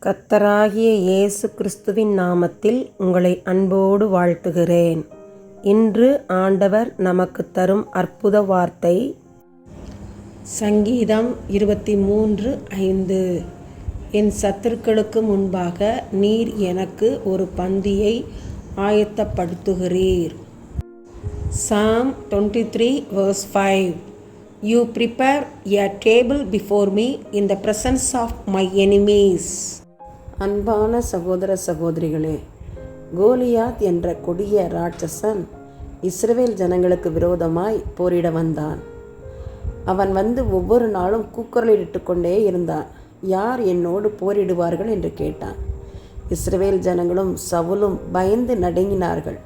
கர்த்தராகிய இயேசு கிறிஸ்துவின் நாமத்தில் உங்களை அன்போடு வாழ்த்துகிறேன். இன்று ஆண்டவர் நமக்கு தரும் அற்புத வார்த்தை சங்கீதம் 23:5. என் சத்துருக்களுக்கு முன்பாக நீர் எனக்கு ஒரு பந்தியை ஆயத்தப்படுத்துகிறீர். Psalm 23:5. You prepare a table before me in the presence of my enemies. அன்பான சகோதர சகோதரிகளே, கோலியாத் என்ற கொடிய ராட்சசன் இஸ்ரவேல் ஜனங்களுக்கு விரோதமாய் போரிட வந்தான். அவன் வந்து ஒவ்வொரு நாளும் கூக்குரலிட்டு கொண்டே இருந்தான். யார் என்னோடு போரிடுவார்கள் என்று கேட்டான். இஸ்ரவேல் ஜனங்களும் சவுலும் பயந்து நடுங்கினார்கள்.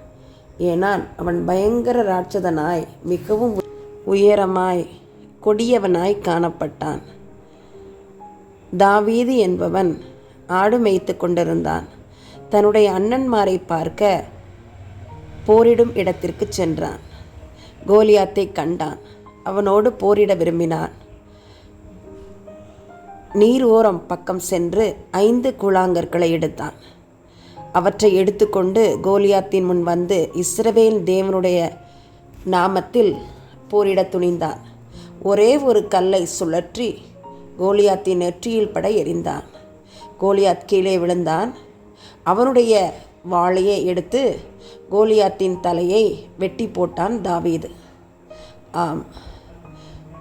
ஏனால் அவன் பயங்கர ராட்சதனாய் மிகவும் உயரமாய் கொடியவனாய் காணப்பட்டான். தாவீது என்பவன் ஆடு மேய்த்து கொண்டிருந்தான். தன்னுடைய அண்ணன்மாரை பார்க்க போரிடும் இடத்திற்கு சென்றான். கோலியாத்தை கண்டான். அவனோடு போரிட விரும்பினான். நீர் ஓரம் பக்கம் சென்று 5 கூழாங்கற்களை எடுத்தான். அவற்றை எடுத்துக்கொண்டு கோலியாத்தின் முன் வந்து இஸ்ரவேல் தேவனுடைய நாமத்தில் போரிட துணிந்தான். ஒரே ஒரு கல்லை சுழற்றி கோலியாத்தின் நெற்றியில் பட எறிந்தான். கோலியாத் கீழே விழுந்தான். அவனுடைய வாளையை எடுத்து கோலியாத்தின் தலையை வெட்டி போட்டான் தாவீது. ஆம்,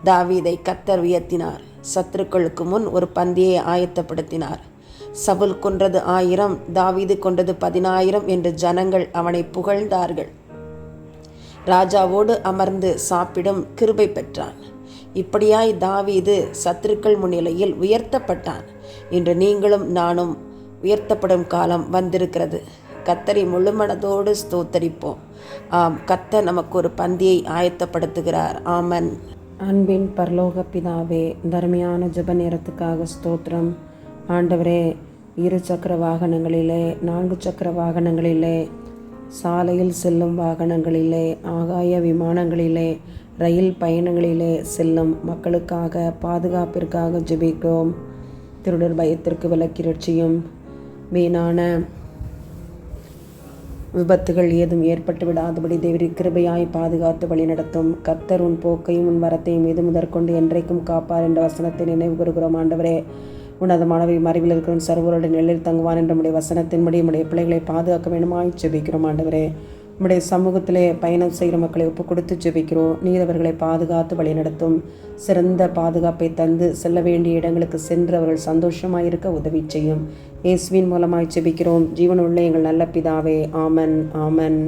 தாவீதை கர்த்தர் உயர்த்தினார். சத்துருக்களுக்கு முன் ஒரு பந்தியை ஆயத்தப்படுத்தினார். சவுல் கொன்றது 1000, தாவீது கொன்றது 10,000 என்று ஜனங்கள் அவனை புகழ்ந்தார்கள். ராஜாவோடு அமர்ந்து சாப்பிடும் கிருபை பெற்றான். இப்படியாய் தாவீது சத்துருக்கள் முன்னிலையில் உயர்த்தப்பட்டான். இன்று நீங்களும் நானும் உயர்த்தப்படும் காலம் வந்திருக்கிறது. கர்த்தரை முழு மனதோடு ஸ்தோத்தரிப்போம். ஆம், கர்த்தர் நமக்கு ஒரு பந்தியை ஆயத்தப்படுத்துகிறார். ஆமன். அன்பின் பரலோக பிதாவே, தர்மையான ஜெப நேரத்துக்காக ஸ்தோத்திரம். ஆண்டவரே, 2 சக்கர வாகனங்களிலே, 4 சக்கர வாகனங்களிலே, சாலையில் செல்லும் வாகனங்களிலே, ஆகாய விமானங்களிலே, ரயில் பயணங்களிலே செல்லும் மக்களுக்காக பாதுகாப்பிற்காக ஜெபிக்கிறோம். திருடர் பயத்திற்கு விலக்கி ரட்சியும். வீணான விபத்துகள் ஏதும் ஏற்பட்டு விடாதபடி தேவரின் கிருபையாய் பாதுகாத்து வழிநடத்தும். கர்த்தர் உன் போக்கையும் உன் வரத்தையும் இது முதற்கொண்டு என்றைக்கும் காப்பார் என்ற வசனத்தை நினைவு கூறுகிறோம். ஆண்டவரே, உன்னதமானவை மறைவில் இருக்கிற சர்வருடைய நிலையில் தங்குவான் என்ற உடைய வசனத்தின்படி உடைய பிள்ளைகளை பாதுகாக்க வேண்டுமாய் ஜெபிக்கிறோம். ஆண்டவரே, உடைய சமூகத்திலே பயணம் செய்கிற மக்களை ஒப்புக் கொடுத்து ஜெபிக்கிறோம். நீர் அவர்களை பாதுகாத்து வழிநடத்தும். சிறந்த பாதுகாப்பை தந்து செல்ல வேண்டிய இடங்களுக்கு சென்று அவர்கள் சந்தோஷமாயிருக்க உதவி செய்யும். இயேசுவின் மூலமாய் ஜெபிக்கிறோம். ஜீவனுள்ள எங்கள் நல்ல பிதாவே. ஆமன், ஆமன்.